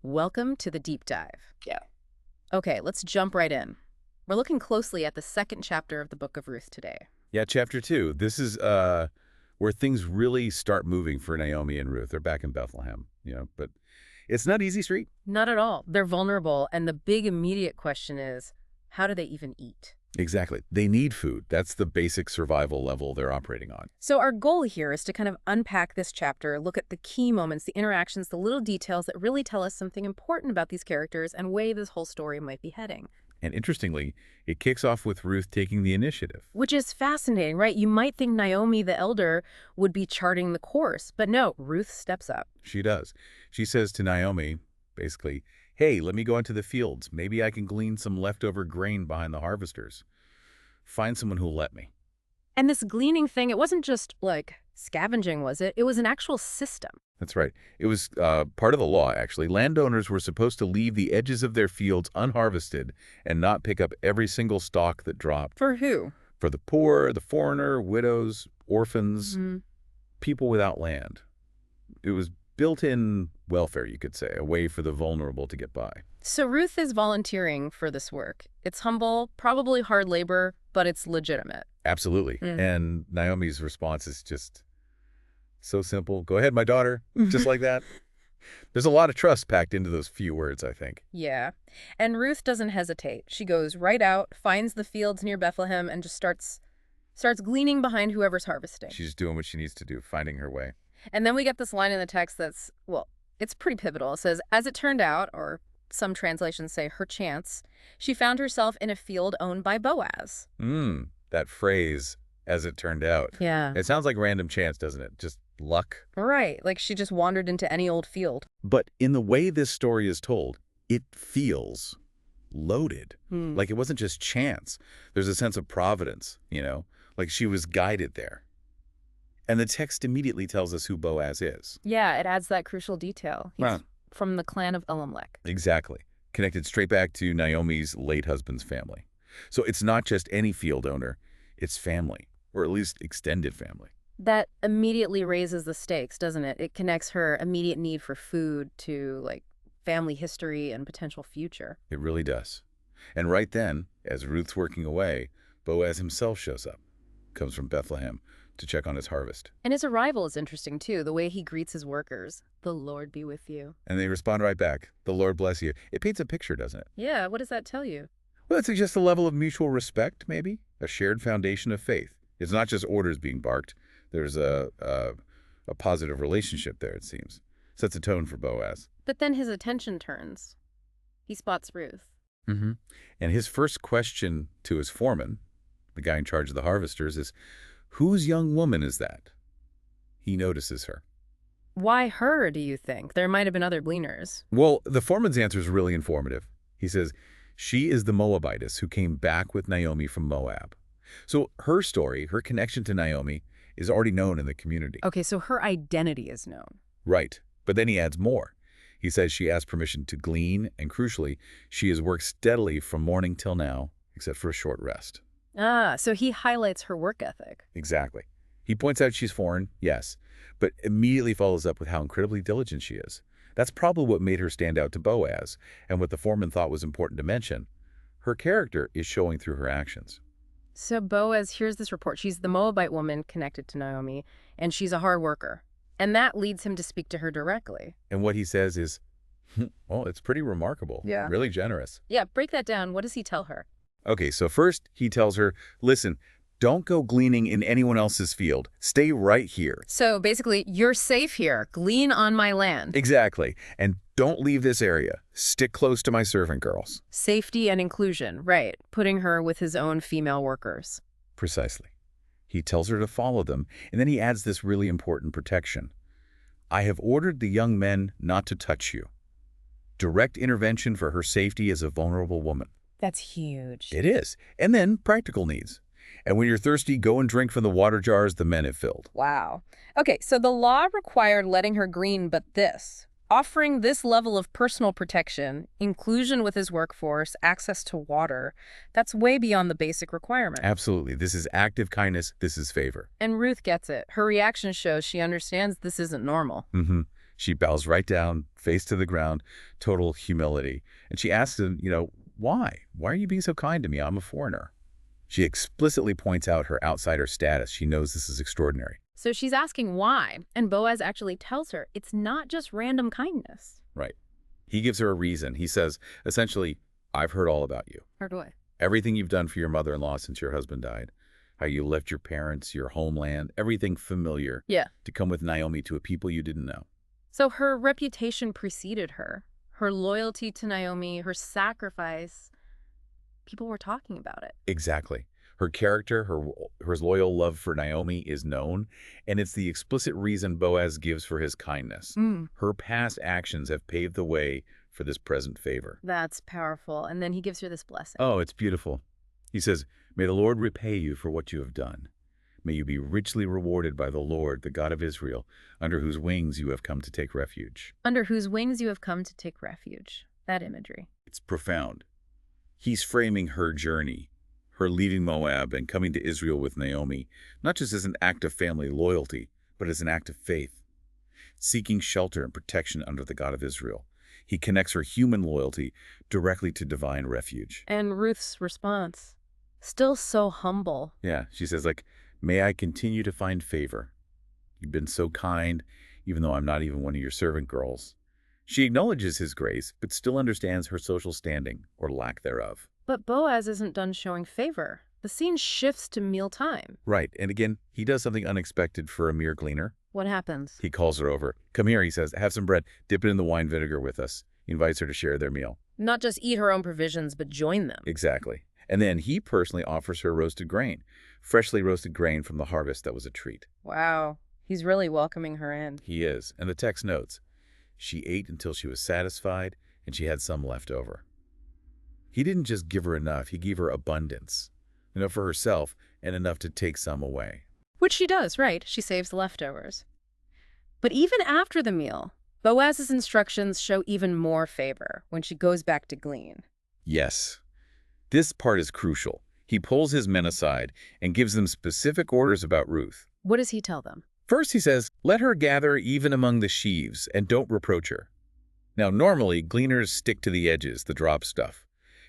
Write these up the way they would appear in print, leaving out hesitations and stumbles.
Welcome to the deep dive. Yeah. Okay, let's jump right in. We're looking closely at the second chapter of the book of Ruth today. Yeah, chapter 2. This is where things really start moving for Naomi and Ruth. They're back in Bethlehem, but it's not easy street. Not at all. They're vulnerable, and the big immediate question is, how do they even eat? Exactly. They need food. That's the basic survival level they're operating on. So our goal here is to kind of unpack this chapter, look at the key moments, the interactions, the little details that really tell us something important about these characters and way this whole story might be heading. And interestingly, it kicks off with Ruth taking the initiative. Which is fascinating, right? You might think Naomi the elder would be charting the course, but no, Ruth steps up. She does. She says to Naomi, basically, hey, let me go into the fields. Maybe I can glean some leftover grain behind the harvesters. Find someone who'll let me. And this gleaning thing, it wasn't just like scavenging, was it? It was an actual system. That's right. It was part of the law, actually. Landowners were supposed to leave the edges of their fields unharvested and not pick up every single stalk that dropped. For who? For the poor, the foreigner, widows, orphans, people without land. It was built-in welfare, you could say, a way for the vulnerable to get by. So Ruth is volunteering for this work. It's humble, probably hard labor, but it's legitimate. Absolutely. And Naomi's response is just so simple. Go ahead, my daughter. Just like that. There's a lot of trust packed into those few words, I think. Yeah. And Ruth doesn't hesitate. She goes right out, finds the fields near Bethlehem, and just starts gleaning behind whoever's harvesting. She's doing what she needs to do, finding her way. And then we get this line in the text that's, well, it's pretty pivotal. It says, as it turned out, or some translations say her chance, she found herself in a field owned by Boaz. That phrase, as it turned out. Yeah. It sounds like random chance, doesn't it? Just luck. Right. Like she just wandered into any old field. But in the way this story is told, it feels loaded. Like it wasn't just chance. There's a sense of providence, like she was guided there. And the text immediately tells us who Boaz is. Yeah, it adds that crucial detail. He's from the clan of Elimelech. Exactly. Connected straight back to Naomi's late husband's family. So it's not just any field owner, it's family, or at least extended family. That immediately raises the stakes, doesn't it? It connects her immediate need for food to, like, family history and potential future. It really does. And right then, as Ruth's working away, Boaz himself shows up, comes from Bethlehem to check on his harvest. And his arrival is interesting, too, the way he greets his workers. The Lord be with you. And they respond right back, the Lord bless you. It paints a picture, doesn't it? Yeah, what does that tell you? Well, it suggests a level of mutual respect, maybe, a shared foundation of faith. It's not just orders being barked. There's a positive relationship there, it seems. Sets a tone for Boaz. But then his attention turns. He spots Ruth. And his first question to his foreman, the guy in charge of the harvesters, is, whose young woman is that? He notices her. Why her, do you think? There might have been other gleaners. Well, the foreman's answer is really informative. He says, she is the Moabitess who came back with Naomi from Moab. So her story, her connection to Naomi, is already known in the community. Okay, so her identity is known. Right. But then he adds more. He says she asked permission to glean, and crucially, she has worked steadily from morning till now, except for a short rest. Ah, so he highlights her work ethic. Exactly. He points out she's foreign, yes, but immediately follows up with how incredibly diligent she is. That's probably what made her stand out to Boaz, and what the foreman thought was important to mention. Her character is showing through her actions. So Boaz hears this report. She's the Moabite woman connected to Naomi, and she's a hard worker. And that leads him to speak to her directly. And what he says is, well, it's pretty remarkable. Yeah. Really generous. Yeah, break that down. What does he tell her? Okay, so first he tells her, listen, don't go gleaning in anyone else's field. Stay right here. So basically, you're safe here. Glean on my land. Exactly. And don't leave this area. Stick close to my servant girls. Safety and inclusion, right. Putting her with his own female workers. Precisely. He tells her to follow them, and then he adds this really important protection. I have ordered the young men not to touch you. Direct intervention for her safety as a vulnerable woman. That's huge. It is. And then practical needs. And when you're thirsty, go and drink from the water jars the men have filled. Wow. Okay, so the law required letting her glean, but this, offering this level of personal protection, inclusion with his workforce, access to water, that's way beyond the basic requirement. Absolutely. This is active kindness. This is favor. And Ruth gets it. Her reaction shows she understands this isn't normal. She bows right down, face to the ground, total humility. And she asks him, why? Why are you being so kind to me? I'm a foreigner. She explicitly points out her outsider status. She knows this is extraordinary. So she's asking why, and Boaz actually tells her it's not just random kindness. Right. He gives her a reason. He says, essentially, I've heard all about you. Heard what? Everything you've done for your mother-in-law since your husband died. How you left your parents, your homeland, everything familiar. Yeah. To come with Naomi to a people you didn't know. So her reputation preceded her. Her loyalty to Naomi, her sacrifice. People were talking about it. Exactly. Her character, her loyal love for Naomi is known, and it's the explicit reason Boaz gives for his kindness. Her past actions have paved the way for this present favor. That's powerful. And then he gives her this blessing. Oh, it's beautiful. He says, "May the Lord repay you for what you have done. May you be richly rewarded by the Lord, the God of Israel, under whose wings you have come to take refuge." Under whose wings you have come to take refuge. That imagery. It's profound. He's framing her journey, her leaving Moab and coming to Israel with Naomi, not just as an act of family loyalty, but as an act of faith, seeking shelter and protection under the God of Israel. He connects her human loyalty directly to divine refuge. And Ruth's response, still so humble. Yeah, she says, may I continue to find favor. You've been so kind, even though I'm not even one of your servant girls. She acknowledges his grace, but still understands her social standing, or lack thereof. But Boaz isn't done showing favor. The scene shifts to mealtime. Right, and again, he does something unexpected for a mere gleaner. What happens? He calls her over. Come here, he says, have some bread, dip it in the wine vinegar with us. He invites her to share their meal. Not just eat her own provisions, but join them. Exactly. And then he personally offers her roasted grain, freshly roasted grain from the harvest that was a treat. Wow, he's really welcoming her in. He is, and the text notes, she ate until she was satisfied, and she had some left over. He didn't just give her enough, he gave her abundance. Enough for herself, and enough to take some away. Which she does, right? She saves the leftovers. But even after the meal, Boaz's instructions show even more favor when she goes back to glean. Yes. This part is crucial. He pulls his men aside and gives them specific orders about Ruth. What does he tell them? First, he says, let her gather even among the sheaves, and don't reproach her. Now, normally, gleaners stick to the edges, the drop stuff,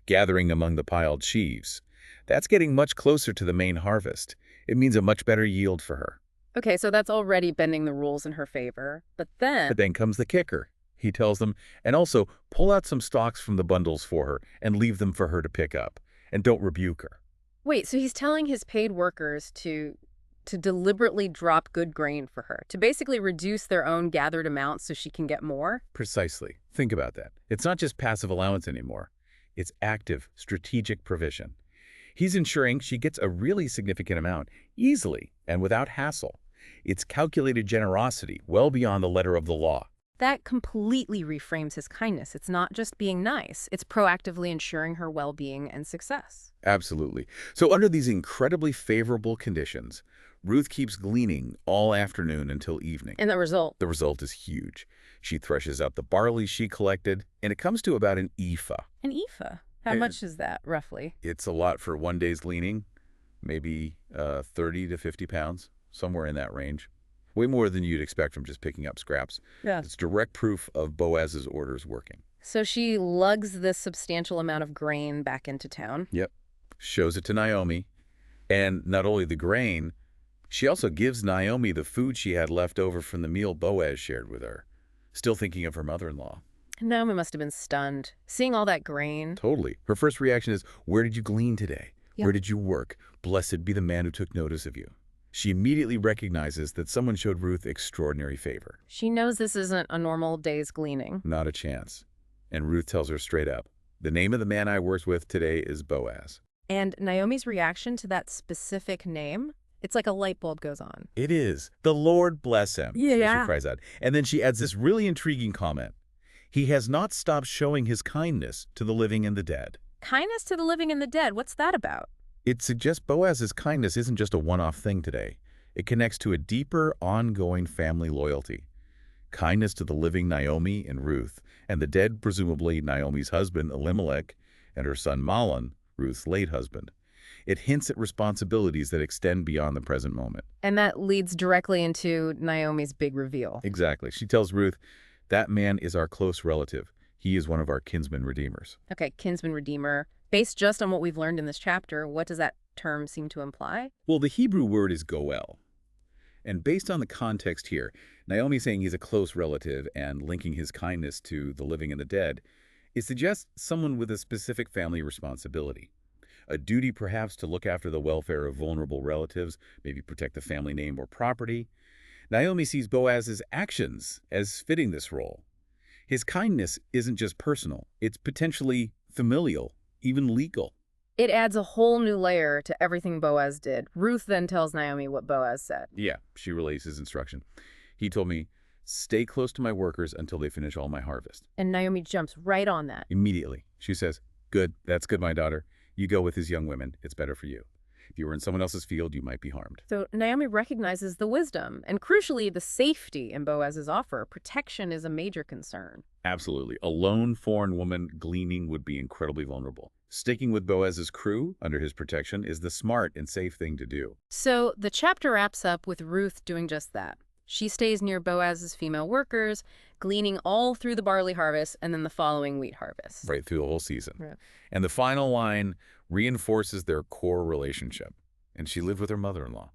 gathering among the piled sheaves. That's getting much closer to the main harvest. It means a much better yield for her. Okay, so that's already bending the rules in her favor. But then comes the kicker. He tells them, and also pull out some stalks from the bundles for her and leave them for her to pick up. And don't rebuke her. Wait, so he's telling his paid workers to deliberately drop good grain for her, to basically reduce their own gathered amount so she can get more? Precisely. Think about that. It's not just passive allowance anymore. It's active, strategic provision. He's ensuring she gets a really significant amount, easily and without hassle. It's calculated generosity, well beyond the letter of the law. That completely reframes his kindness. It's not just being nice. It's proactively ensuring her well-being and success. Absolutely. So under these incredibly favorable conditions, Ruth keeps gleaning all afternoon until evening. And the result? The result is huge. She threshes out the barley she collected, and it comes to about an ephah. An ephah? How much is that, roughly? It's a lot for one day's gleaning, maybe 30 to 50 pounds, somewhere in that range. Way more than you'd expect from just picking up scraps. Yeah. It's direct proof of Boaz's orders working. So she lugs this substantial amount of grain back into town. Yep. Shows it to Naomi. And not only the grain, she also gives Naomi the food she had left over from the meal Boaz shared with her, still thinking of her mother-in-law. Naomi must have been stunned, seeing all that grain. Totally. Her first reaction is, where did you glean today? Yeah. Where did you work? Blessed be the man who took notice of you. She immediately recognizes that someone showed Ruth extraordinary favor. She knows this isn't a normal day's gleaning. Not a chance. And Ruth tells her straight up, the name of the man I worked with today is Boaz. And Naomi's reaction to that specific name, it's like a light bulb goes on. It is. The Lord bless him. Yeah. She cries out. And then she adds this really intriguing comment. He has not stopped showing his kindness to the living and the dead. Kindness to the living and the dead, what's that about? It suggests Boaz's kindness isn't just a one-off thing today. It connects to a deeper, ongoing family loyalty. Kindness to the living Naomi and Ruth, and the dead, presumably Naomi's husband, Elimelech, and her son Mahlon, Ruth's late husband. It hints at responsibilities that extend beyond the present moment. And that leads directly into Naomi's big reveal. Exactly. She tells Ruth, that man is our close relative. He is one of our kinsman redeemers. Okay, kinsman redeemer. Based just on what we've learned in this chapter, what does that term seem to imply? Well, the Hebrew word is goel. And based on the context here, Naomi saying he's a close relative and linking his kindness to the living and the dead, it suggests someone with a specific family responsibility. A duty perhaps to look after the welfare of vulnerable relatives, maybe protect the family name or property. Naomi sees Boaz's actions as fitting this role. His kindness isn't just personal, it's potentially familial, even legal. It adds a whole new layer to everything Boaz did. Ruth then tells Naomi what Boaz said. Yeah, she relays his instruction. He told me, stay close to my workers until they finish all my harvest. And Naomi jumps right on that. Immediately, she says, good, that's good, my daughter. You go with his young women. It's better for you. If you were in someone else's field, you might be harmed. So Naomi recognizes the wisdom and, crucially, the safety in Boaz's offer. Protection is a major concern. Absolutely. A lone foreign woman gleaning would be incredibly vulnerable. Sticking with Boaz's crew under his protection is the smart and safe thing to do. So the chapter wraps up with Ruth doing just that. She stays near Boaz's female workers, gleaning all through the barley harvest and then the following wheat harvest. Right through the whole season. Right. And the final line reinforces their core relationship. And she lived with her mother-in-law.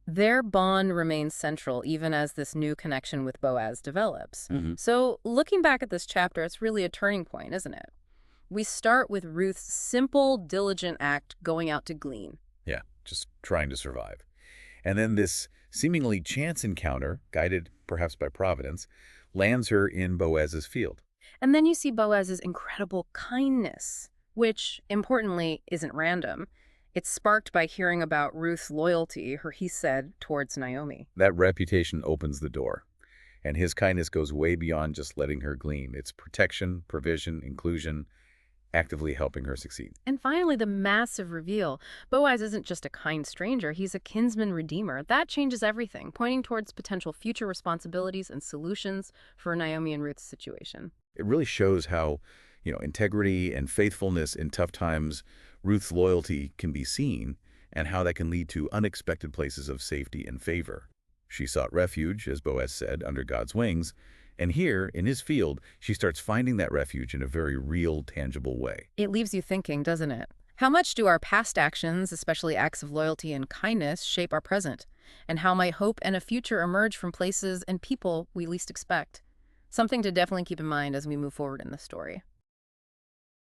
Their bond remains central even as this new connection with Boaz develops. So looking back at this chapter, it's really a turning point, isn't it? We start with Ruth's simple, diligent act going out to glean. Yeah, just trying to survive. And then this seemingly chance encounter, guided perhaps by Providence, lands her in Boaz's field. And then you see Boaz's incredible kindness, which, importantly, isn't random. It's sparked by hearing about Ruth's loyalty, he said, towards Naomi. That reputation opens the door. And his kindness goes way beyond just letting her glean. It's protection, provision, inclusion, actively helping her succeed. And finally, the massive reveal. Boaz isn't just a kind stranger, he's a kinsman redeemer. That changes everything, pointing towards potential future responsibilities and solutions for Naomi and Ruth's situation. It really shows how, integrity and faithfulness in tough times, Ruth's loyalty can be seen, and how that can lead to unexpected places of safety and favor. She sought refuge, as Boaz said, under God's wings, and here, in his field, she starts finding that refuge in a very real, tangible way. It leaves you thinking, doesn't it? How much do our past actions, especially acts of loyalty and kindness, shape our present? And how might hope and a future emerge from places and people we least expect? Something to definitely keep in mind as we move forward in the story.